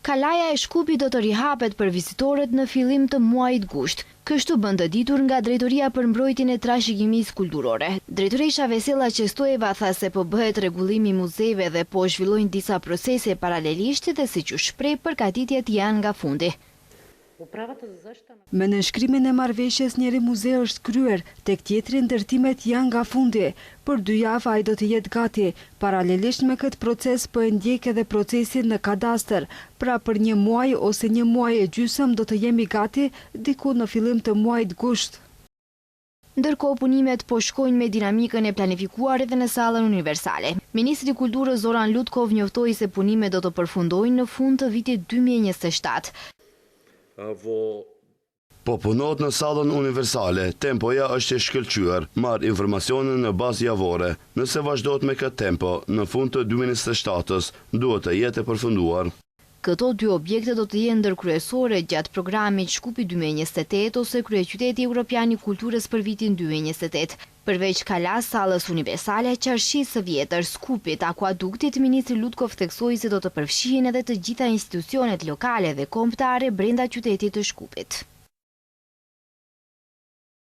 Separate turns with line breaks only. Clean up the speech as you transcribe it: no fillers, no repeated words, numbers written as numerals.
Kalaja e Shkupit do të rihapet për vizitorët në fillim të muajit gusht. Kështu bën të ditur nga Drejtoria për Mbrojtjen e Trashëgimisë Kulturore. Drejtoresha Vesella Qestoeva tha se po bëhet rregullimi i muzeve dhe po zhvillojnë disa procese paralelisht dhe siç u shpreh përgatitjet janë nga fundi.
Me nënshkrimin e marrëveshjes njëri muze është kryer, tek tjetri ndërtimet janë nga fundi. Për 2 javë ai do të jetë gati. Paralelisht me këtë proces po e ndjek edhe procesin në kadastër. Pra për 1 muaj ose 1 muaj e gjysmë do të jemi gati diku në fillim të muajit gusht.
Ndërkohë punimet po shkojnë me dinamikën e planifikuar edhe në sallën universale. Ministri i Kulturës Zoran Lutkov njoftoi se punimet do të përfundojnë në fund të vitit 2027.
Po punohet në sallën universale, tempoja është e shkëlqyer, marr informacione në bazë javore. Nëse vazhdohet me këtë tempo, në fund të 2027-s duhet të jetë e përfunduar.
Këto 2 objekte do të jenë ndërkryesore gjatë programit Shkupi 2028 ose Kryeqyteti Evropian i Kulturës për vitin 2028. Përveç kalas, sallës universale, qarshisë së vjetër, Skupit, akuaduktit, ministri Lutkov theksoi se do të përfshihen edhe të gjitha institucionet lokale dhe kombëtare brenda qytetit të Shkupit.